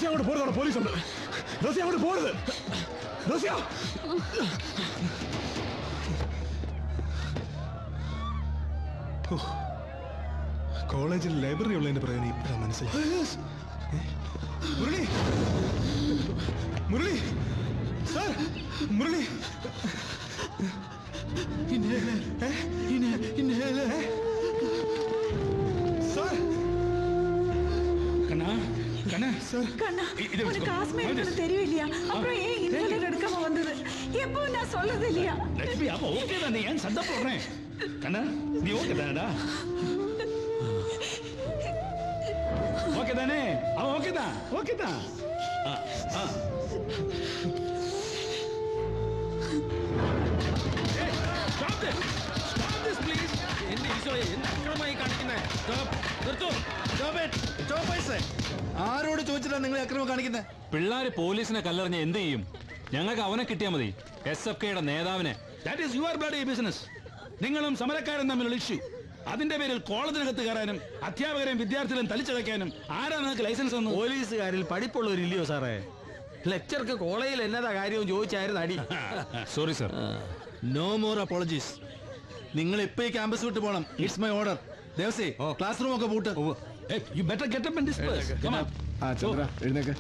അങ്ങോട്ട് പോരുന്നോ? പോലീസ് ഉണ്ട്. അങ്ങോട്ട് പോരുത്. കോളേജിൽ ലൈബ്രറി ഉള്ളതിന്റെ പ്രയോജനം ഇപ്പോഴാണ് മനസ്സിലായി. Murali, Murali sir, Murali sir. தெரியலையா? அப்புறம் ஏன் இன்ஹேலர் எடுக்காம வந்தது? எப்போ நான் சொல்லது இல்லையா? லட்சுமி, அப்ப ஓகே தான். நீ ஏன் சண்டை போடுறேன்? கண்ணா, நீ ஓகே தானடா? ஓகே தானே? அவன் ஓகே தான். ஓகே தான். ആരോട് ചോദിച്ചിട്ടാ നിങ്ങൾ അക്രമം കാണിക്കുന്നത്? പിള്ളേര് പോലീസിനെ കല്ലെറിഞ്ഞ എന്ത് ചെയ്യും? ഞങ്ങൾക്ക് അവനെ കിട്ടിയാൽ മതി, SFKയുടെ നേതാവിനെ. That is your bloody business. നിങ്ങളും സമരക്കാരും തമ്മിലുള്ള ഇഷ്യൂ. അതിന്റെ പേരിൽ കോളേജിനകത്ത് കയറാനും അധ്യാപകരെയും വിദ്യാർത്ഥികളെയും തലിച്ചതയ്ക്കാനും ആരാ നിങ്ങൾക്ക് ലൈസൻസ് തന്നു? പോലീസുകാരിൽ പഠിപ്പുള്ളവരില്ലയോ സാറേ? ലെക്ചർക്ക് കോളേജിൽ എന്നതാ കാര്യവും ചോദിച്ചായിരുന്നു അടി. Sorry sir. No more apologies. നിങ്ങൾ ഇപ്പൊ ഈ ക്യാമ്പസ് വിട്ട് പോകണം. It's my order. Devasi, classroom ഒക്കെ പൂട്ട്. You better get up and disperse. Come on. Chandra, എഴുന്നേക്ക്.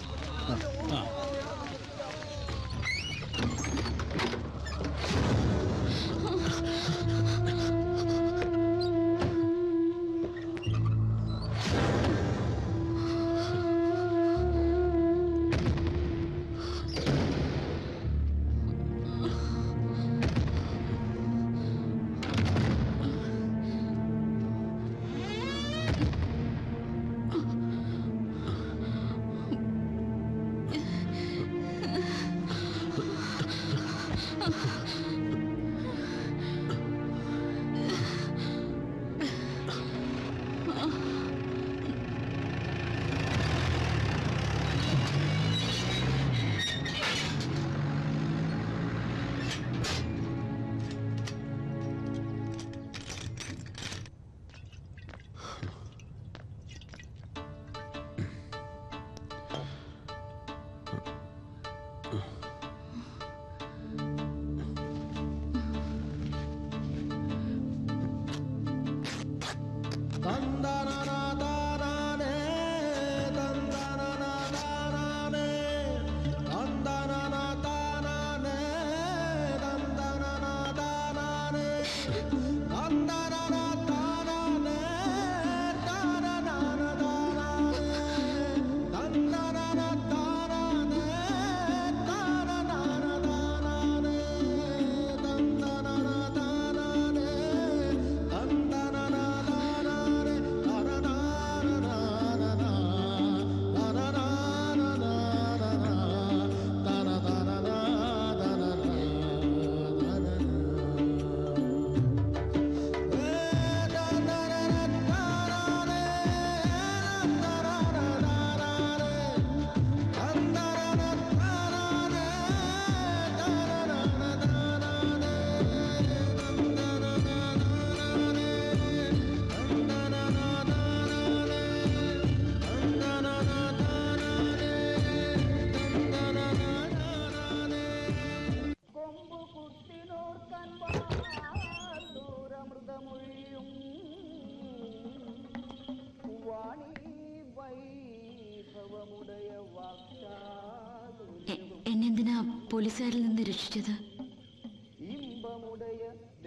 എന്നെന്തിനാ പോലീസുകാരിൽ നിന്ന് രക്ഷിച്ചത്?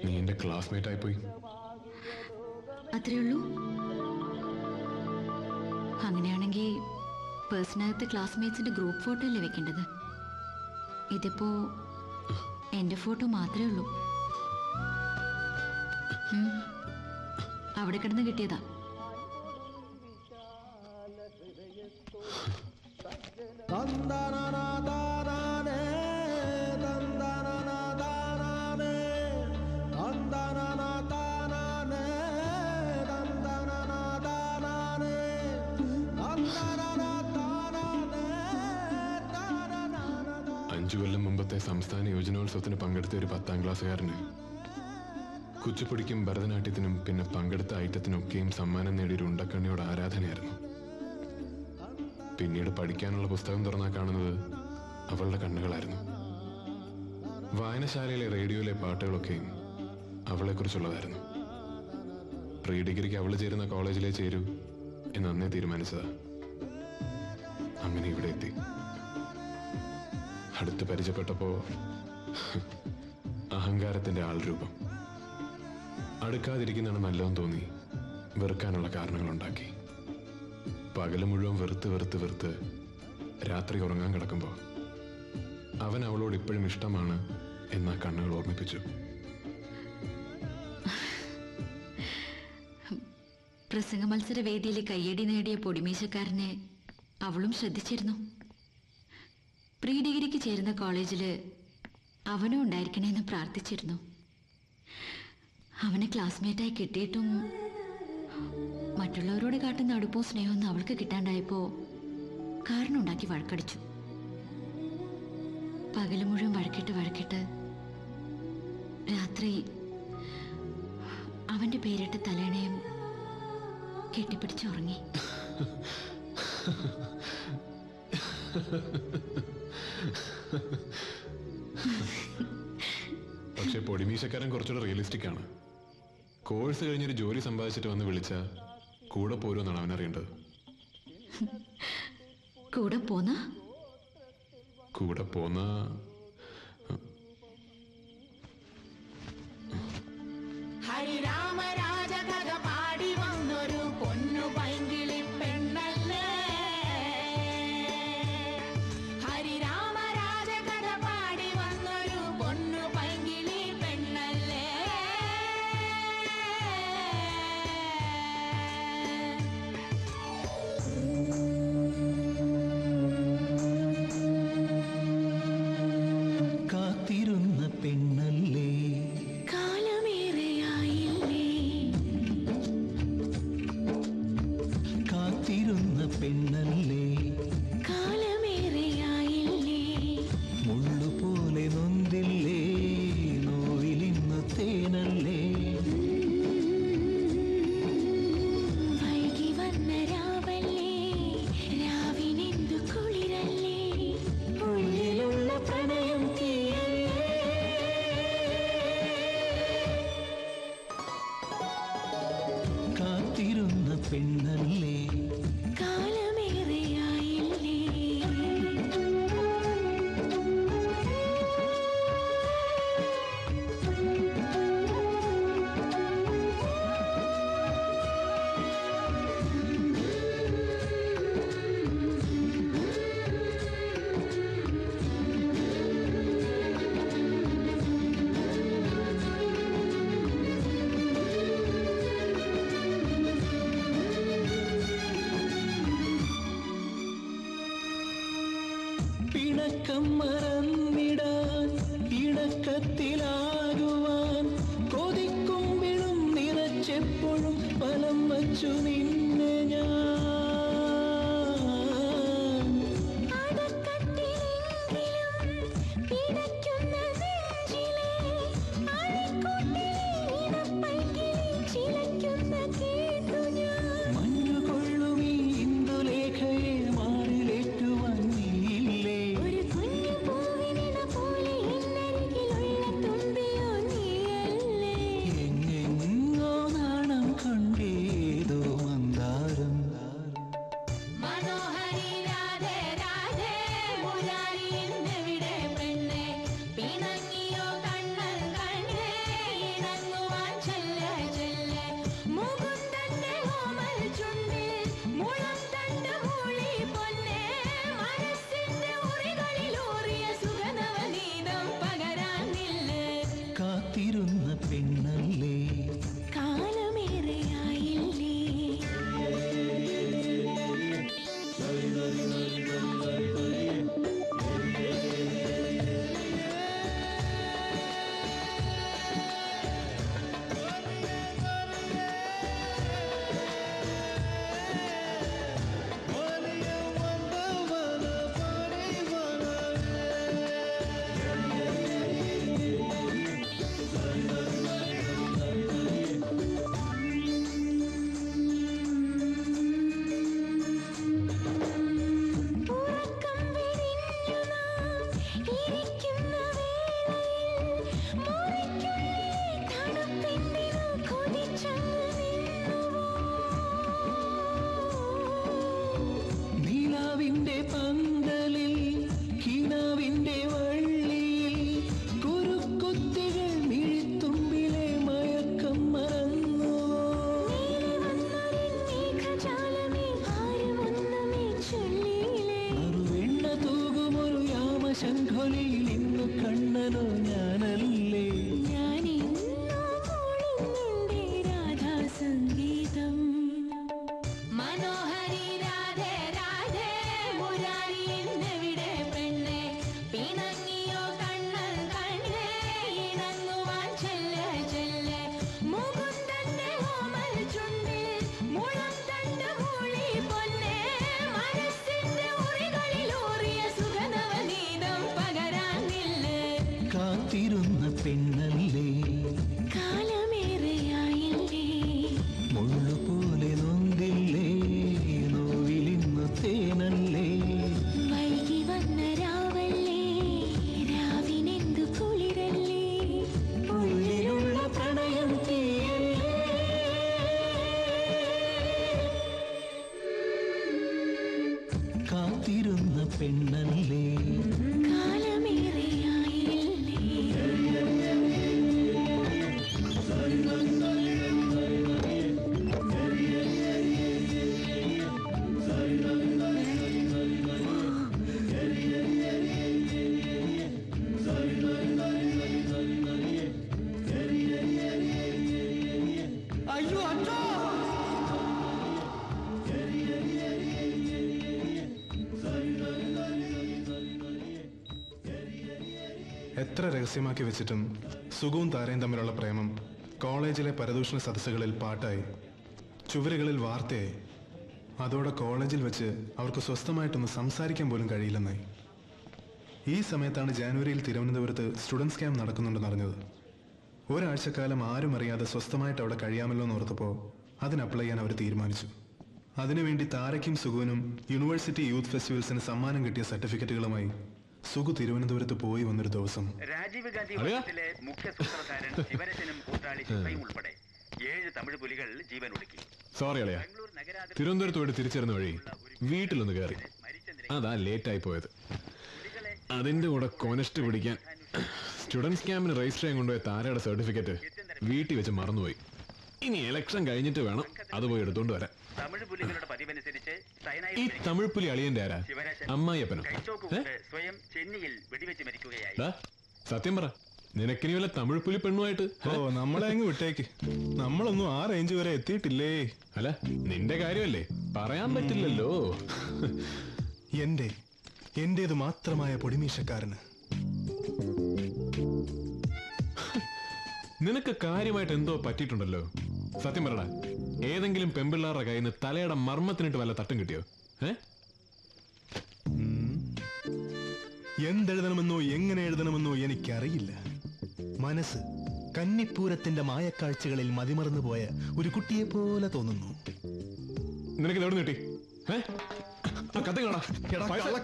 നീ എന്റെ ക്ലാസ്മേറ്റ് ആയി പോയി. അത്രയുള്ളൂ? അങ്ങനെയാണെങ്കിൽ പേഴ്സണകത്ത് ക്ലാസ്മേറ്റ്സിന്റെ ഗ്രൂപ്പ് ഫോട്ടോ അല്ലേ വെക്കേണ്ടത്? ഇതിപ്പോ എന്റെ ഫോട്ടോ മാത്രമേ ഉള്ളൂ. അവിടെ കിടന്ന് കിട്ടിയതാ. തന്ദനനാദാനേ തന്ദനനാദാ 5 കൊല്ലം മുമ്പത്തെ സംസ്ഥാന യോജനോത്സവത്തിന് പങ്കെടുത്ത ഒരു 10ാം ക്ലാസ്സുകാരന് കുച്ചിപ്പുടിക്കും ഭരതനാട്യത്തിനും പിന്നെ പങ്കെടുത്ത ഐറ്റത്തിനൊക്കെയും സമ്മാനം നേടിയൊരു ഉണ്ടക്കണ്ണിയോട് ആരാധനയായിരുന്നു. പിന്നീട് പഠിക്കാനുള്ള പുസ്തകം തുറന്നാൽ കാണുന്നത് അവളുടെ കണ്ണുകളായിരുന്നു. വായനശാലയിലെ റേഡിയോയിലെ പാട്ടുകളൊക്കെയും അവളെക്കുറിച്ചുള്ളതായിരുന്നു. പ്രീ ഡിഗ്രിക്ക് അവൾ ചേരുന്ന കോളേജിലേ ചേരൂ എന്ന് അന്നേ തീരുമാനിച്ചതാ. അങ്ങനെ ഇവിടെ എത്തി. അടുത്ത് പരിചയപ്പെട്ടപ്പോ അഹങ്കാരത്തിന്റെ ആൾ രൂപം. അടുക്കാതിരിക്കുന്നതാണ് നല്ലതെന്ന് തോന്നി വെറുക്കാനുള്ള കാരണങ്ങളുണ്ടാക്കി. പകല് മുഴുവൻ വെറുത്ത് വെറുത്ത് വെറുത്ത് രാത്രി ഉറങ്ങാൻ കിടക്കുമ്പോ അവൻ അവളോട് ഇപ്പോഴും ഇഷ്ടമാണ് എന്നാ കണ്ണുകൾ ഓർമ്മിപ്പിച്ചു. പ്രസംഗ മത്സര വേദിയിൽ കയ്യടി നേടിയ പൊടിമീശക്കാരനെ അവളും ശ്രദ്ധിച്ചിരുന്നു. പ്രീ ഡിഗ്രിക്ക് ചേരുന്ന കോളേജിൽ അവനും ഉണ്ടായിരിക്കണേന്ന് പ്രാർത്ഥിച്ചിരുന്നു. അവനെ ക്ലാസ്മേറ്റായി കിട്ടിയിട്ടും മറ്റുള്ളവരോട് കാട്ടുന്ന അടുപ്പവും സ്നേഹമൊന്നും അവൾക്ക് കിട്ടാണ്ടായപ്പോ കാരണം ഉണ്ടാക്കി വഴക്കടിച്ചു. പകല് മുഴുവൻ വഴക്കിട്ട് രാത്രി അവന്റെ പേരിട്ട് തലേണയും കെട്ടിപ്പിടിച്ചുറങ്ങി. പക്ഷെ പൊടിമീശക്കാരൻ കുറച്ചുകൂടെ റിയലിസ്റ്റിക് ആണ്. കോഴ്സ് കഴിഞ്ഞൊരു ജോലി സമ്പാദിച്ചിട്ട് വന്ന് വിളിച്ച കൂടെ പോരുമെന്നാണ് അവനറിയേണ്ടത്. കൂടെ പോന്ന ഹരിരാമ രാജകഥ പാടി വന്നൊരു പൊന്നു പൈങ്കിളി പെണ്ണല്ലേ. ഹരിരാമ രാജകഥ പാടി വന്നൊരു പൊന്നു പൈങ്കിളി പെണ്ണല്ലേ. കാത്തിരുന്ന പെണ്ണല്ലേ, കാത്തിരുന്ന പെണ്ണല്ലേ, കാലമേറെയായില്ലേ, മുള്ളുപോലെ നൊന്തില്ലേ, നോവിലിന്ന് തേനല്ലേ. വൈകി വന്ന രാവല്ലേ, രാവിനെന്തു കുളിരല്ലേ, ഉള്ളിലുള്ള പ്രണയം തീയല്ലേ. കാത്തിരുന്ന പെണ്ണല്ലേ, കാലമേറെയായില്ലേ. പിണക്കം മറന്നിടാൻ ഇണക്കത്തിലാകുവാൻ കൊതിക്കുമ്പിളും നിറച്ചെപ്പോഴും ഫലം വച്ചു നിന്നെ ഞാൻ. മഞ്ഞുകൊള്ളുമീ ഇന്ദുലേഖയെ മാറിലേറ്റുവാൻ നീയില്ലേ. എങ്ങെങ്ങോ നാണം കൊണ്ടേതോ മന്ദാരം ശംഖൊലിയിൽ ഇന്നു കണ്ണനോ ഞാനല്ലേ സംഗീതം മനോഹരി രാധേ രാധേ മുരാരി എന്നെവിടെ പെണ്ണെ പിണങ്ങിയോ കണ്ണൻ കണ്ണേ ഇണങ്ങുവാൻ ചെല്ല് ചെല്ല് മുകുന്ദന്റെ ഓമൽ ചുണ്ടിൽ മുളം തണ്ട് മൂളി പൊന്നെ മനസ്സിന്റെ ഉറികളിൽ ഊറിയ സുഖനവനീതം പകരാനില്ലേ കാത്തിരുന്ന പെണ്ണല്ലേ കാലമേറെയായില്ലേ മുള്ളുപോലെ നൊന്തില്ലേ നോവിലിന്നു തേനല്ലേ വൈകി വന്ന രാവല്ലേ രാവിനെന്തു കുളിരല്ലേ ഉള്ളിലുള്ള പ്രണയം തീയല്ലേ കാത്തിരുന്ന പെണ്ണല്ലേ കാലമേറെയായില്ലേ എത്ര രഹസ്യമാക്കി വെച്ചിട്ടും സുഖവും താരയും തമ്മിലുള്ള പ്രേമം കോളേജിലെ പരദൂഷണ സദസ്സുകളിൽ പാട്ടായി, ചുവരുകളിൽ വാർത്തയായി. അതോടെ കോളേജിൽ വെച്ച് അവർക്ക് സ്വസ്ഥമായിട്ടൊന്ന് സംസാരിക്കാൻ പോലും കഴിയില്ലെന്നായി. ഈ സമയത്താണ് ജാനുവരിയിൽ തിരുവനന്തപുരത്ത് സ്റ്റുഡൻസ് ക്യാമ്പ് നടക്കുന്നുണ്ടെന്ന് അറിഞ്ഞത്. ഒരാഴ്ചക്കാലം ആരും അറിയാതെ സ്വസ്ഥമായിട്ട് അവിടെ കഴിയാമല്ലോ എന്ന് ഓർത്തപ്പോൾ അതിന് അപ്ലൈ ചെയ്യാൻ അവർ തീരുമാനിച്ചു. അതിനുവേണ്ടി താരയ്ക്കും സുഖുവിനും യൂണിവേഴ്സിറ്റി യൂത്ത് ഫെസ്റ്റിവൽസിന് സമ്മാനം കിട്ടിയ സർട്ടിഫിക്കറ്റുകളുമായി സുഖു തിരുവനന്തപുരത്ത് പോയി വന്നൊരു ദിവസം രാജീവ് ഗാന്ധി വധത്തിലെ മുഖ്യ സൂത്രധാരൻ ശിവരശനും കൂട്ടാളി ശിവയും ഉൾപ്പെടെ 7 തമിഴ് പുലികൾ ജീവൻ ഒടുക്കി. സോറി അളിയ, തിരുവനന്തപുരത്ത് പോയിട്ട് തിരിച്ചിരുന്ന വഴി വീട്ടിലൊന്ന് കയറി, അതാ ലേറ്റായി പോയത്. അതിന്റെ കൂടെ കോനസ്റ്റ് പിടിക്കാൻ സ്റ്റുഡൻസ് ക്യാമ്പിന് രജിസ്റ്റർ ചെയ്യാൻ കൊണ്ടുപോയ താരയുടെ സർട്ടിഫിക്കറ്റ് വീട്ടിൽ വെച്ച് മറന്നുപോയി. ഇനി ഇലക്ഷൻ കഴിഞ്ഞിട്ട് വേണം അത് പോയി എടുത്തോണ്ട് വരാൻ. തമിഴ് പുലികളുടെ പതിവനുസരിച്ച് ഈ തമിഴ് പുലി അളിയന്റെ ആരാ? അമ്മായിയപ്പനോ? സ്വയം ചെന്നൈയിൽ വെടിവെച്ച് മരിക്കുകയായി. സത്യം പറ, നിനക്കിനി വല്ല തമിഴ് പുലി പെണ്ണുമായിട്ട്? ഓ, നമ്മളെ അങ്ങ് വിട്ടേക്ക്, നമ്മളൊന്നും ആ റേഞ്ച് വരെ എത്തിയിട്ടില്ലേ. അല്ല, നിന്റെ കാര്യമല്ലേ, പറയാൻ പറ്റില്ലല്ലോ. എന്റേത് മാത്രമായ പൊടിമീശക്കാരന് നിനക്ക് കാര്യമായിട്ട് എന്തോ പറ്റിയിട്ടുണ്ടല്ലോ. സത്യം പറടാ, ഏതെങ്കിലും പെമ്പിള്ളാരുടെ കയ്യിൽ നിന്ന് തലയുടെ മർമ്മത്തിനിട്ട് വല്ല തട്ടും കിട്ടിയോ? എന്തെഴുതണമെന്നോ എങ്ങനെ എഴുതണമെന്നോ എനിക്കറിയില്ല. മനസ്സ് കന്നിപ്പൂരത്തിന്റെ മായക്കാഴ്ചകളിൽ മതിമറന്നു പോയ ഒരു കുട്ടിയെ പോലെ തോന്നുന്നു. നിനക്ക് എവിടെ കിട്ടി?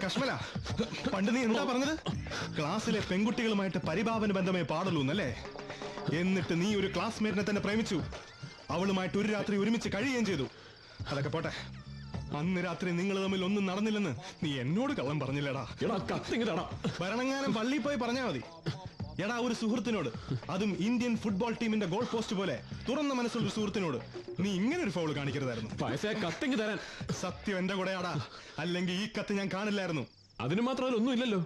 കശ്മല, പണ്ട് നീ എന്താ പറഞ്ഞത്? ക്ലാസ്സിലെ പെൺകുട്ടികളുമായിട്ട് പരിഭാവന ബന്ധമേ പാടുള്ളൂ എന്നല്ലേ? എന്നിട്ട് നീ ഒരു ക്ലാസ്മേറ്റിനെ തന്നെ പ്രേമിച്ചു, അവളുമായിട്ട് ഒരു രാത്രി ഒരുമിച്ച് കഴിയുകയും ചെയ്തു. അതൊക്കെ പോട്ടെ, അന്ന് രാത്രി നിങ്ങൾ തമ്മിൽ ഒന്നും നടന്നില്ലെന്ന് നീ എന്നോട് കള്ളം പറഞ്ഞില്ലടാ. ഭരണങ്ങാനം പള്ളിയിൽ പോയി പറഞ്ഞാ മതി. എടാ, ഒരു സുഹൃത്തിനോട്, അതും ഇന്ത്യൻ ഫുട്ബോൾ ടീമിന്റെ ഗോൾ പോസ്റ്റ് പോലെ തുറന്ന മനസ്സുള്ള സുഹൃത്തിനോട് നീ ഇങ്ങനെ ഒരു ഫൗൾ കാണിക്കരുതായിരുന്നു. തരാൻ സത്യം എന്റെ കൂടെയാടാ, അല്ലെങ്കിൽ ഈ കത്ത് ഞാൻ കാണില്ലായിരുന്നു. അതിന് മാത്രമല്ല ഒന്നും ഇല്ലല്ലോ.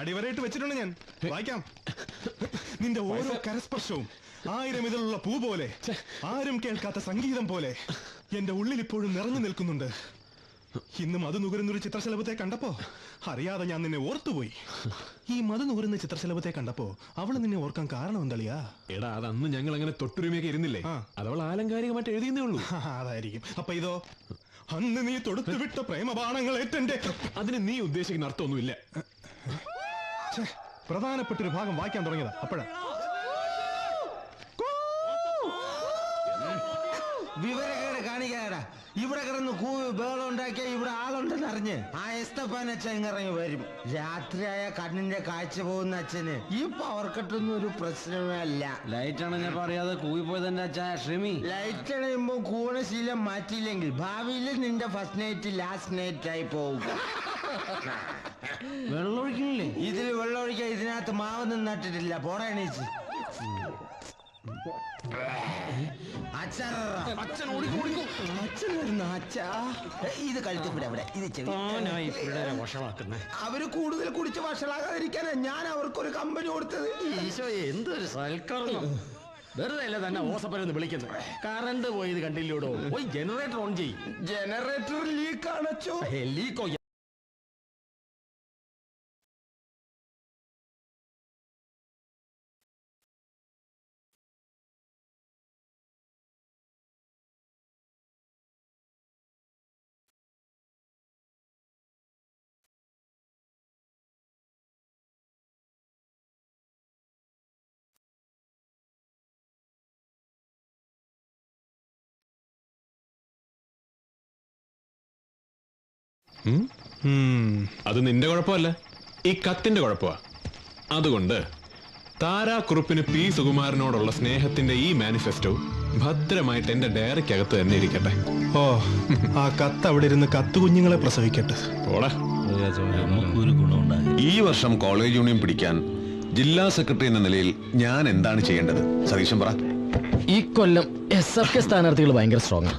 അടിവരയിട്ട് വെച്ചിട്ടുണ്ട് ഞാൻ, വായിക്കാം. നിന്റെ ഓരോ കരസ്പർശവും 1000 ഇതിലുള്ള പൂ പോലെ, ആരും കേൾക്കാത്ത സംഗീതം പോലെ എന്റെ ഉള്ളിൽ ഇപ്പോഴും നിറഞ്ഞു നിൽക്കുന്നുണ്ട്. ഇന്ന് മധു നുകരുന്നൊരു ചിത്രശലഭത്തെ കണ്ടപ്പോ അറിയാതെ ഞാൻ നിന്നെ ഓർത്തുപോയി. ഈ മധു നുകരുന്ന ചിത്രശലഭത്തെ കണ്ടപ്പോ അവള് നിന്നെ ഓർക്കാൻ കാരണം എന്തളിയാ? എടാ, അതന്ന് ഞങ്ങൾ അങ്ങനെ തൊട്ടുരുമയൊക്കെ ഇരുന്നില്ലേ, അതവൾ ആലങ്കാരികമായിട്ട് എഴുതിയെന്നേ ഉള്ളൂ. അതായിരിക്കും. അപ്പൊ ഇതോ, അന്ന് നീ തൊടുത്തുവിട്ട പ്രേമബാണങ്ങൾ ഏറ്റെന്റെ. അതിന് നീ ഉദ്ദേശിക്കുന്ന അർത്ഥമൊന്നുമില്ല. പ്രധാനപ്പെട്ടൊരു ഭാഗം വായിക്കാൻ തുടങ്ങിയതാ അപ്പോഴാ. വിവരക്കേട് കാണിക്കാടാ. ഇവിടെ കിടന്ന് കൂവി ബേളം ഉണ്ടാക്കിയ ഇവിടെ ആളുണ്ടെന്ന് അറിഞ്ഞ് ആ എസ്തപ്പാൻ അച്ഛൻ ഇറങ്ങി വരും. രാത്രിയായ കണ്ണിന്റെ കാഴ്ച പോകുന്ന അച്ഛന് ഈ പവർ കട്ടൊന്നും ഒരു പ്രശ്നമേ അല്ല. ലൈറ്റ് അണഞ്ഞപ്പോ അറിയാതെ കൂവി പോയതെന്റെ അച്ഛാ ഷ്രിമി. ലൈറ്റ് അണയുമ്പോ കൂണശീലം മാറ്റിയില്ലെങ്കിൽ ഭാവിയിൽ നിന്റെ ഫസ്റ്റ് നൈറ്റ് ലാസ്റ്റ് നൈറ്റ് ആയി പോകും. വെള്ളമൊഴിക്കണില്ലേ? ഇതിൽ വെള്ളമൊഴിക്കാൻ ഇതിനകത്ത് മാവൊന്നും നട്ടിട്ടില്ല. പോടാ എണീച്ച്. അച്ഛൻ വരുന്നു അച്ഛാ. ഇത് കഴുത്തിവിടെ അവിടെ ഇത് ചെവി. അവര് കൂടുതൽ കുടിച്ച് വഷളാകാതിരിക്കാനാ ഞാൻ അവർക്കൊരു കമ്പനി കൊടുത്തത്. ഈശോ എന്തൊരു സൽക്കരണം. വെറുതെ അല്ല തന്നെ ഓസപ്പരെന്ന് വിളിക്കുന്നത്. കറണ്ട് പോയത് കണ്ടില്ലൂടോ. പോയി ജനറേറ്റർ ഓൺ ചെയ്യും. ജനറേറ്റർ ലീക്ക് ആണച്ചോ. ലീക്കോ അത് നിന്റെ കുഴപ്പമല്ല, ഈ കത്തിന്റെ കുഴപ്പമാ. അതുകൊണ്ട് താരാക്കുറുപ്പിന് പി സുകുമാരനോടുള്ള സ്നേഹത്തിന്റെ ഈ മാനിഫെസ്റ്റോ ഭദ്രമായിട്ട് എന്റെ ഡയറിക്കകത്ത് തന്നെ ഇരിക്കട്ടെ. ഓ, ആ കത്ത് അവിടെ ഇരുന്ന് കത്തുകുഞ്ഞുങ്ങളെ പ്രസവിക്കട്ടെ. ഓടാ. ഈ വർഷം കോളേജ് യൂണിയൻ പിടിക്കാൻ ജില്ലാ സെക്രട്ടറി എന്ന നിലയിൽ ഞാൻ എന്താണ് ചെയ്യേണ്ടത്? സതീശൻ പറ. ഈ കൊല്ലം SFK സ്ഥാനാർത്ഥികൾ ഭയങ്കര സ്ട്രോങ്.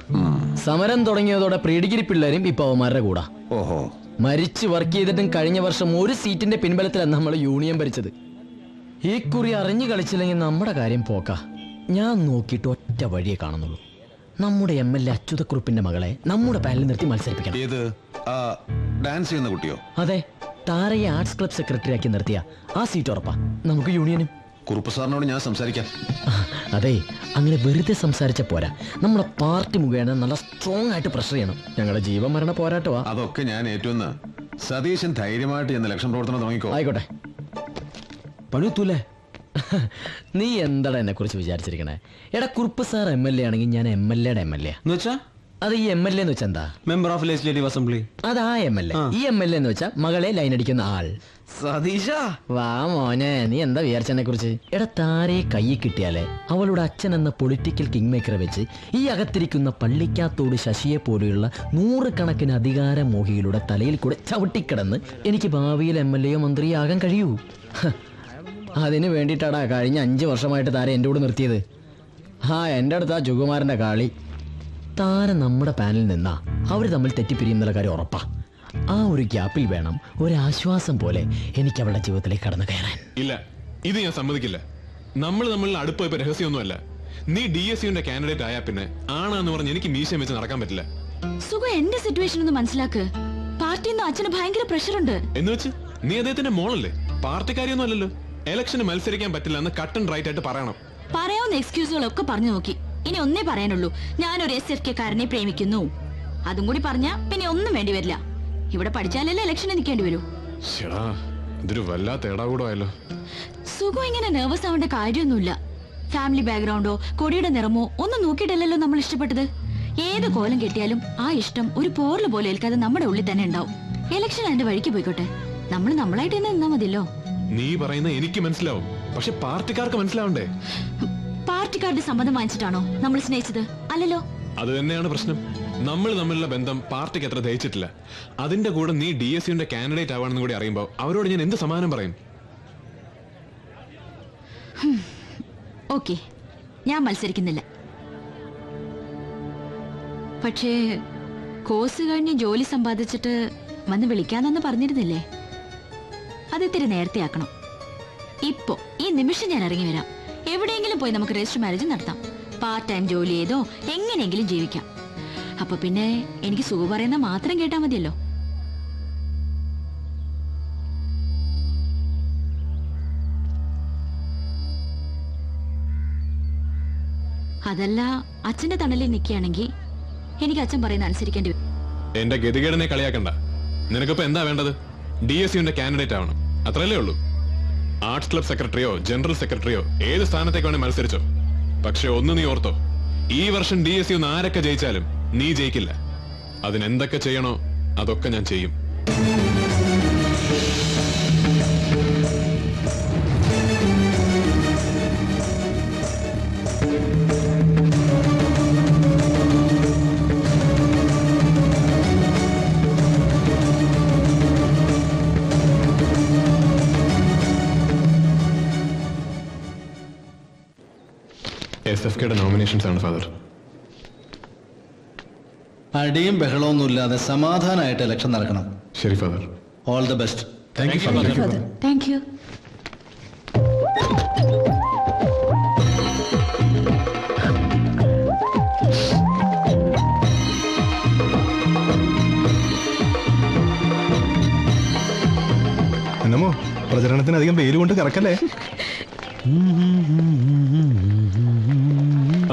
സമരം തുടങ്ങിയതോടെ പ്രീ ഡിഗ്രി പിള്ളേരും ഇപ്പൊ അവന്മാരുടെ കൂടാ. ഓഹോ. മരിച്ച് വർക്ക് ചെയ്തിട്ടും കഴിഞ്ഞ വർഷം ഒരു സീറ്റിന്റെ പിൻബലത്തിലാണ് നമ്മൾ യൂണിയൻ ഭരിച്ചത്. ഈ കുറി അറിഞ്ഞു കളിച്ചില്ലെങ്കിൽ നമ്മുടെ കാര്യം പോക്കാ. ഞാൻ നോക്കിയിട്ട് ഒറ്റ വഴിയെ കാണുന്നുള്ളൂ. നമ്മുടെ MLA അച്യുതക്കുറുപ്പിന്റെ മകളെ നമ്മുടെ പാനലിൽ നിർത്തി മത്സരിപ്പിക്കണം. ഏത് ഡാൻസ് ചെയ്യുന്ന കുട്ടിയോ? അതെ, താരയെ ആർട്സ് ക്ലബ് സെക്രട്ടറി ആക്കി നിർത്തിയ ആ സീറ്റ് ഉറപ്പാ നമുക്ക് യൂണിയനും. കുറുപ്പ് സാറിനോട് ഞാൻ സംസാരിക്കാം. അതെ, അങ്ങനെ വെറുതെ സംസാരിച്ച പോരാ, നമ്മുടെ പാർട്ടി മുഖേന നല്ല സ്ട്രോങ് ആയിട്ട് പ്രഷർ ചെയ്യണം. ഞങ്ങളുടെ ജീവൻ മരണ പോരാട്ടമാ. അതൊക്കെ ഞാൻ ഏറ്റുവന്ന്. സതീശൻ ധൈര്യമായിട്ട് ചെന്ന് ഇലക്ഷൻ പ്രവർത്തനം തുടങ്ങിക്കോ. ആയിക്കോട്ടെ. പണിത്തൂലേ? നീ എന്താടാ എന്നെ കുറിച്ച് വിചാരിച്ചിരിക്കണേ? എടാ, കുറുപ്പ് സാർ MLA ആണെങ്കിൽ ഞാൻ MLA യുടെ MLA. അത് ഈ MLA എന്ന് വെച്ചാ എന്താ? Member of legislative assembly. അതാ MLA. ഈ MLA എന്ന് വെച്ചാ മകളെ ലൈൻ അടിക്കുന്ന ആൾ. സതീശ, വാ മോനെ, നീ എന്താ വിചാരിച്ചെന്നെ കുറിച്ച്? എടാ, താരയെ കയ്യിൽ കിട്ടിയാലേ അവളുടെ അച്ഛൻ എന്ന പൊളിറ്റിക്കൽ കിങ് മേക്കറെ വെച്ച് ഈ അകത്തിരിക്കുന്ന പള്ളിക്കാത്തോട് ശശിയെ പോലെയുള്ള 100 കണക്കിന് അധികാരമോഹികളുടെ തലയിൽ കൂടെ ചവിട്ടിക്കിടന്ന് എനിക്ക് ഭാവിയിൽ MLA മന്ത്രിയോ ആകാൻ കഴിയൂ. അതിന് വേണ്ടിയിട്ടാടാ കഴിഞ്ഞ 5 വർഷമായിട്ട് താര എൻ്റെ കൂടെ നിർത്തിയത്. എൻ്റെ അടുത്ത് ആ ജുകുമാരൻ്റെ കളി. താര നമ്മുടെ പാനലിൽ നിന്നാ അവർ തമ്മിൽ തെറ്റിപ്പിരിയുന്നുള്ള കാര്യം ഉറപ്പാ. ആ ഒരു ഗ്യാപ്പിൽ വേണം ഒരാശ്വാസം പോലെ എനിക്ക് അവളുടെ ജീവിതത്തിലേക്ക് കടന്നു കയറാൻ. ഇല്ല, ഇത് ഞാൻ സമ്മതിക്കില്ല. നമ്മൾ തമ്മിലുള്ള അടുപ്പം ഇപ്പൊ രഹസ്യമൊന്നുമല്ല. നീ DSUന്റെ കാൻഡിഡേറ്റ് ആയാ പിന്നെ ആണാന്ന് പറഞ്ഞ് എനിക്ക് മീശം വെച്ച് നടക്കാൻ പറ്റില്ല. സുഖം, എന്റെ സിറ്റുവേഷൻ ഒന്ന് മനസ്സിലാക്ക്. പാർട്ടിയിൽ നിന്ന് അച്ഛന് ഭയങ്കര പ്രഷറുണ്ട്. എന്ന് വെച്ച് നീ അദ്ദേഹത്തിന്റെ മോളല്ലേ? പാർട്ടിക്കാരിയൊന്നും അല്ലല്ലോ. ഇലക്ഷന് മത്സരിക്കാൻ പറ്റില്ല എന്ന് കട്ട് ആൻഡ് റൈറ്റ് ആയിട്ട് പറയണം. പറയാവുന്ന എക്സ്ക്യൂസുകളൊക്കെ പറഞ്ഞു നോക്കി. ഇനി ഒന്നേ പറയാനുള്ളൂ, ഞാനൊരു SFK കാരനെ പ്രേമിക്കുന്നു. അതും കൂടി പറഞ്ഞാ പിന്നെ ഒന്നും വേണ്ടി വരില്ല. ഇവിടെ പഠിച്ചാലല്ലേ ഇലക്ഷന് നിൽക്കേണ്ടി വരൂ. ഇതൊരു വല്ലാത്ത ഇടാകൂടമായല്ലോ. സുഖം, ഇങ്ങനെ നെർവസ് ആവേണ്ട കാര്യമൊന്നുമില്ല. ഫാമിലി ബാക്ക്ഗ്രൗണ്ടോ കൊടിയുടെ നിറമോ ഒന്നും നോക്കിയിട്ടല്ലല്ലോ നമ്മൾ ഇഷ്ടപ്പെട്ടത്. ഏത് കോലം കെട്ടിയാലും ആ ഇഷ്ടം ഒരു പോർല് പോലെ ഏൽക്കാതെ നമ്മുടെ ഉള്ളിൽ തന്നെ ഉണ്ടാവും. ഇലക്ഷൻ അതിന്റെ വഴിക്ക് പോയിക്കോട്ടെ, നമ്മൾ നമ്മളായിട്ട് തന്നെ നിന്നാ മതിയല്ലോ. നീ പറയുന്ന എനിക്ക് മനസ്സിലാവും, പക്ഷെ പാർട്ടിക്കാർക്ക് മനസ്സിലാവണ്ടേ? പാർട്ടിക്കാരുടെ സമ്മതം വാങ്ങിച്ചിട്ടാണോ നമ്മൾ സ്നേഹിച്ചത്? അല്ലല്ലോ. അത് തന്നെയാണ് പ്രശ്നം. നമ്മൾ തമ്മിലുള്ള ബന്ധം പാർട്ടിക്ക് അത്ര ദഹിച്ചിട്ടില്ല. അതിന്റെ കൂടെ നീ DSUന്റെ കാൻഡിഡേറ്റ് ആവാണെന്ന് കൂടി അറിയുമ്പോൾ അവരോട് ഞാൻ എന്ത് സമാധാനം പറയും? ഓക്കെ, ഞാൻ മത്സരിക്കുന്നില്ല. പക്ഷേ കോഴ്സ് കഴിഞ്ഞ് ജോലി സമ്പാദിച്ചിട്ട് വന്ന് വിളിക്കാന്നെന്ന് പറഞ്ഞിരുന്നില്ലേ? അത് ഇത്തിരി നേരത്തെ ആക്കണം. ഇപ്പോ ഈ നിമിഷം ഞാൻ ഇറങ്ങി വരാം. എവിടെയെങ്കിലും പോയി നമുക്ക് രജിസ്റ്റർ മാരേജ് നടത്താം. പാർട്ട് ടൈം ജോലി ചെയ്തോ എങ്ങനെയെങ്കിലും ജീവിക്കാം. അപ്പൊ പിന്നെ എനിക്ക് സുഖം പറയുന്ന മാത്രം കേട്ടാ മതിയല്ലോ. അതല്ല, അച്ഛന്റെ തണലിൽ നിൽക്കുകയാണെങ്കിൽ എനിക്ക് അച്ഛൻ പറയുന്ന അനുസരിക്കേണ്ടി വരും. എന്റെ ഗതികേടിനെ കളിയാക്കണ്ട. നിനക്കിപ്പോ എന്താ വേണ്ടത്? DSUന്റെ കാൻഡിഡേറ്റ് ആവണം, അത്രയല്ലേ ഉള്ളൂ. ആർട്സ് ക്ലബ് സെക്രട്ടറിയോ ജനറൽ സെക്രട്ടറിയോ ഏത് സ്ഥാനത്തേക്ക് വേണേ മത്സരിച്ചോ. പക്ഷെ ഒന്ന് നീ ഓർത്തോ, ഈ വർഷം DSU ആരൊക്കെ ജയിച്ചാലും നീ ജയിക്കില്ല. അതിനെന്തൊക്കെ ചെയ്യണോ അതൊക്കെ ഞാൻ ചെയ്യും. SFKയുടെ നോമിനേഷൻസ് ആണ് ഫാദർ. അടിയും ബഹളമൊന്നും ഇല്ലാതെ സമാധാനമായിട്ട് ഇലക്ഷൻ നടക്കണം. ശരി father. All the best. Thank you father. Thank you. എന്നമോ പ്രചരണത്തിന് അധികം പേര് കൊണ്ട് കറക്കല്ലേ.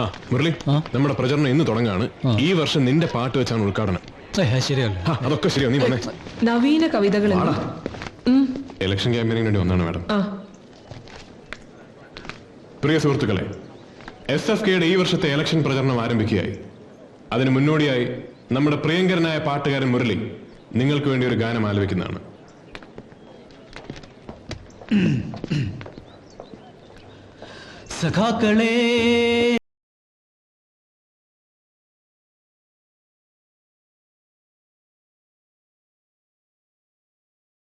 ആ മുരളി, നമ്മുടെ പ്രചരണം ഇന്ന് തുടങ്ങാണ്. ഈ വർഷം നിന്റെ പാട്ട് വെച്ചാണ് ഉദ്ഘാടനം. ശരിയല്ല? അതൊക്കെ ശരിയാ, നീ വന്നേ. നവീന കവിതകൾ ഇലക്ഷൻ ക്യാമ്പയിനിന് വേണ്ടി ഒന്നാണ് മാഡം. പ്രിയ സുഹൃത്തുക്കളെ, SFKയുടെ ഈ വർഷത്തെ ഇലക്ഷൻ പ്രചരണം ആരംഭിക്കുകയായി. അതിന് മുന്നോടിയായി നമ്മുടെ പ്രിയങ്കരനായ പാട്ടുകാരൻ മുരളി നിങ്ങൾക്ക് വേണ്ടി ഒരു ഗാനം ആലപിക്കുന്നതാണ്. സഖാക്കളെ